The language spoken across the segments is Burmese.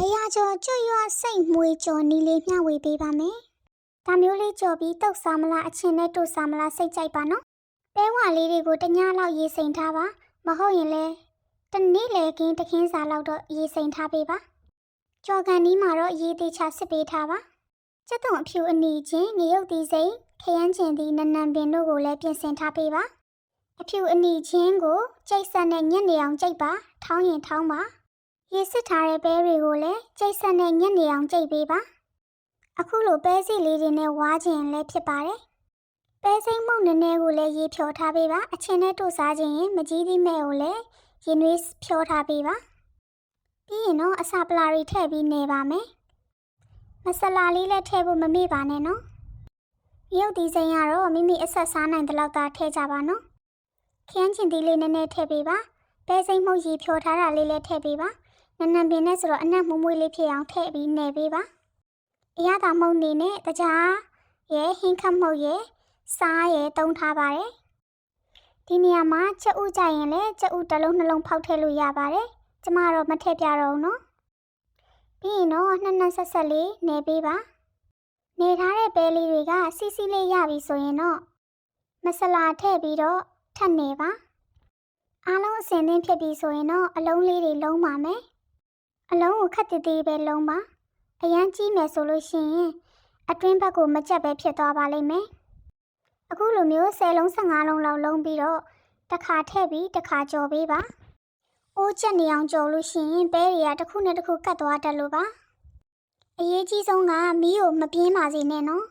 ဘယာကျော်ကျွတ်ရွစိတ်မွေကျော်နီလေးမျှဝေပေးပါမယ်။ဒါမျိုးလေးကြော်ပြီးတုတ်စားမလားအချင်းနဲ့တို့စားမလားစိတ်ကြိုက်ပါနော်။ပဲဝါလေးတွေကိုတညလောက်ရေစိမ်ထားပါ။မဟုတ်ရင်လည်းတနေ့လေကင်းတခင်းစားလောက်တော့ရေစိမ်ထားပေးပါ။ကြော်ကန်ဒီမှာတော့ရေသေးချစစ်ပေးထားပါ။ကျက်သွန်အဖြူအနီချင်းငရုတ်သီးစိမ်ခရမ်းချင်သီးနနံပင်တို့ကိုလည်းပြင်ဆင်ထားပေးပါ။အဖြူအနီချင်းကိုကြိတ်ဆက်နဲ့ညက်နေအောင်ကြိတ်ပါ။ထောင်းရင်ထောင်းပါ။ရေစစ်ထားတဲ့ပဲတွေကိုလည်းကြိတ်ဆက်နဲ့ညက်နေအောင်ကြိတ်ပေးပါအခုလိုပဲစီလေးတွေနဲ့ဝါခြင်းလည်းဖြစ်ပါတယ်ပဲစိမ့်မုံနည်းနည်းကိုလည်းရေဖြောထားပေးပါအချင်းနဲ့တို့စားခြင်းရင်မကြီးသီးမဲ့ကိုလည်းရေနွေးဖြောထားပေးပါပြီးရင်တော့အစာပလာတွေထည့်ပြီးနေပါမယ်မဆလာလေးလည်းထည့်ဖို့မမေ့ပါနဲ့နော်ရုပ်ဒီစိမ်းကတော့မိမိအဆက်စားနိုင်တဲ့လောက်သာထည့်ကြပါနော်ခရမ်းချင်သီးလေးနည်းနည်းထည့်ပေးပါပဲစိမ့်မုံရေဖြောထားတာလေးလည်းထည့်ပေးပါနနံပင်နဲ့ဆိုတော့အနက်မွမွေးလေးဖြစ်အောင်ထည့်ပြီးနေပေးပါအရသာမုံနေနဲ့တကြားရဲ့ဟင်းခတ်မုတ်ရဲ့စားရဲ့တုံးထားပါတယ်ဒီနေရာမှာချက်ဥကြရင်လည်းချက်ဥတစ်လုံးနှလုံးဖောက်ထည့်လို့ရပါတယ်ကျမတော့မထည့်ပြတော့ဘူးနော်ပြီးရင်တော့နှစ်ဆက်ဆက်လေးနေပေးပါနေထားတဲ့ပဲလေးတွေကစီစီလေးရပြီဆိုရင်တော့မဆလာထည့်ပြီးတော့ထပ်နေပါအားလုံးအစင်သင်းဖြစ်ပြီဆိုရင်တော့အလုံးလေးတွေလုံးပါမယ်အလုံးကိုခက်တည်တည်ပဲလုံးပါအရန်ကြီးမယ်ဆိုလို့ရှိရင်အတွင်းဘက်ကိုမကြက်ပဲဖြစ်သွားပါလိမ့်မယ်အခုလိုမျိုး10လုံး15လုံးလောက်လုံးပြီးတော့တစ်ခါထည့်ပြီးတစ်ခါကြော်ပေးပါအိုးချက်နေအောင်ကြော်လို့ရှိရင်ပဲတွေကတစ်ခုနဲ့တစ်ခုကတ်သွားတတ်လို့ပါအရေးကြီးဆုံးကမီးကိုမပြင်းပါစေနဲ့နော်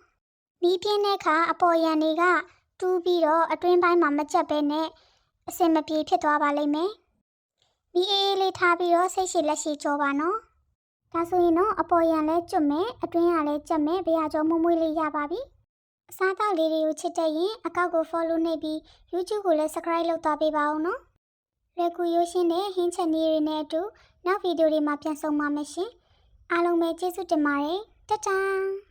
မီးပြင်းတဲ့အခါအပေါ်ရန်တွေကတူးပြီးတော့အတွင်းပိုင်းမှာမကြက်ပဲနဲ့အစင်မပြေဖြစ်သွားပါလိမ့်မယ်မီးအေးလေးထားပြီးတော့စိတ်ရှိလက်ရှိကြောပါနော်ဒါဆိုရင်တော့အပေါ်ရန်လဲကျွတ်မယ်အတွင်းကလည်းကြက်မယ်ဘရာကျော်မွမွေးလေးရပါပြီအစားအသောက်လေးတွေကိုချစ်တဲ့ရင်အကောက်ကို follow နှိပ်ပြီး YouTube ကိုလည်း subscribe လုပ်သွားပေးပါဦးနော်လွယ်ကူရိုးရှင်းတဲ့ဟင်းချက်နည်းတွေနဲ့အတူနောက်ဗီဒီယိုတွေမှာပြန်ဆုံပါမယ်ရှင်အားလုံးပဲကျေးဇူးတင်ပါတယ်တတား